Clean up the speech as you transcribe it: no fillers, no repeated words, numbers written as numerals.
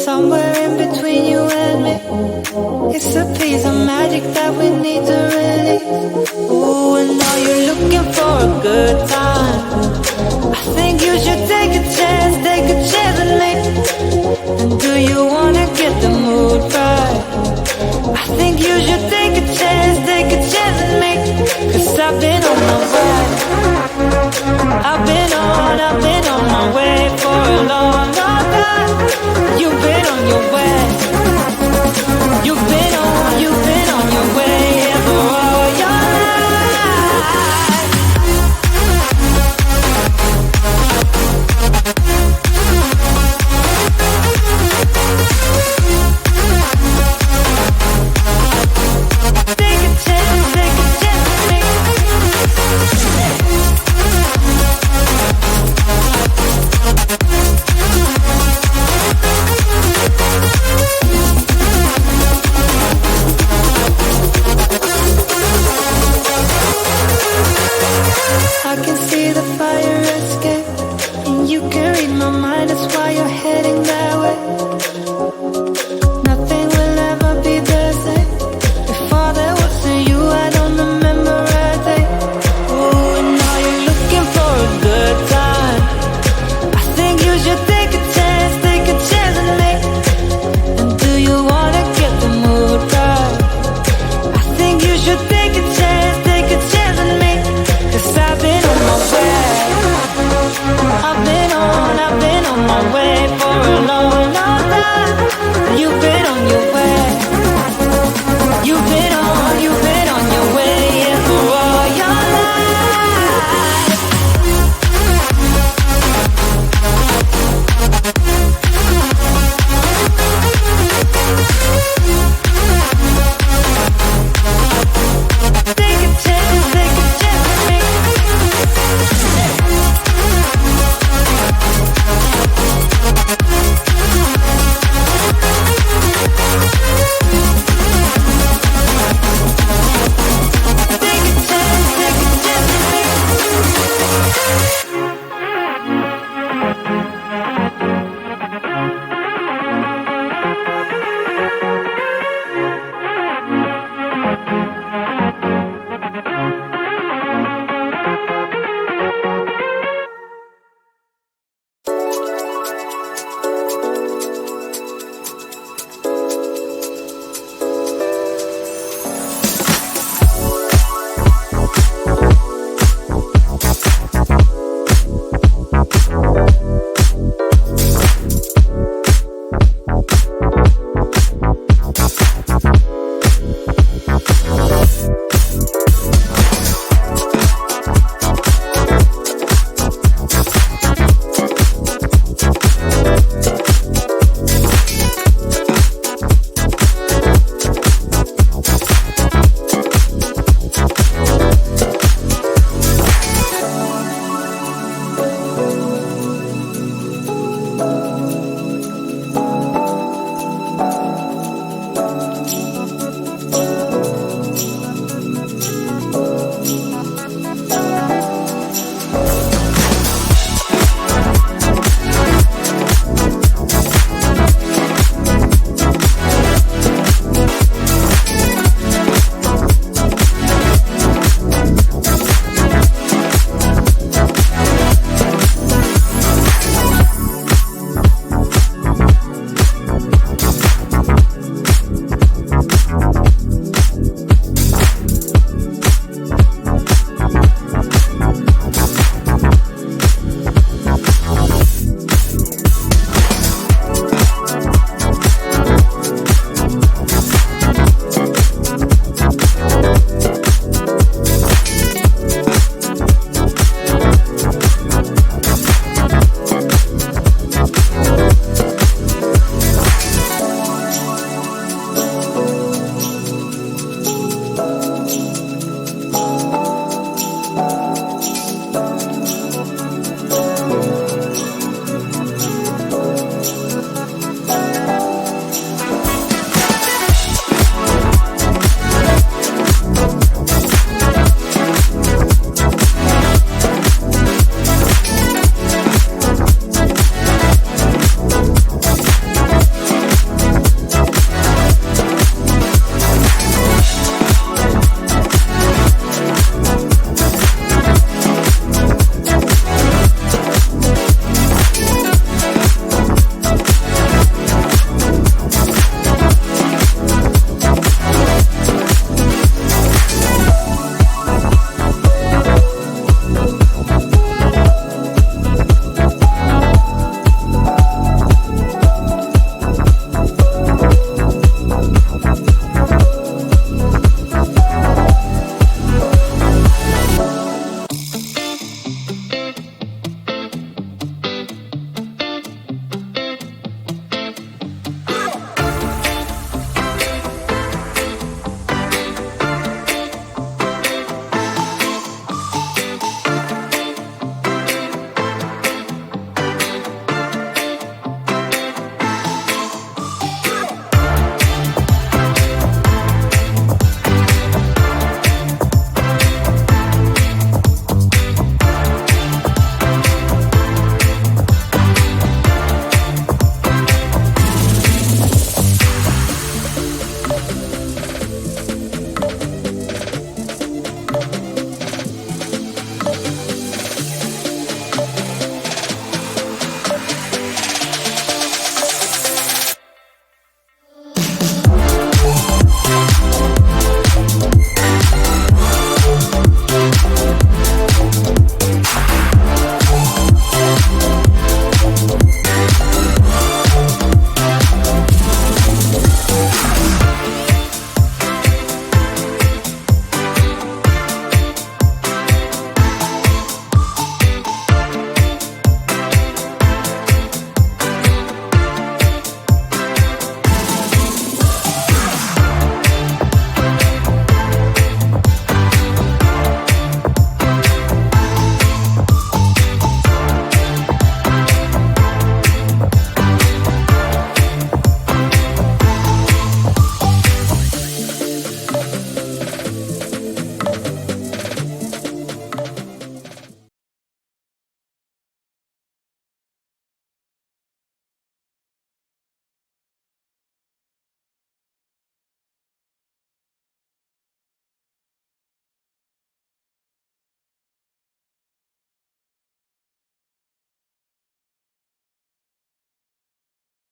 somewhere in between you and me. It's a piece of magic that we need to release. Ooh, and now you're looking for a good time. I think you should take a chance with me. And do you wanna get the mood right? I think you should take a chance with me. 'Cause I've been on my way. I've been on my way for a long, long time. You've been on your way. You've been on your way for all your life. Take a chance with me. I can see the fire escape, and you can read my mind, that's why you're heading that way. Nothing will ever be the same. Before there wasn't you, I don't remember a day. Oh, and now you're looking for a good time. I think you should take a chance with me. And do you wanna get the mood right? I think you should take a chance with me. 'Cause I've been on my way. I've been on my way for a long, long time. You've been on your way.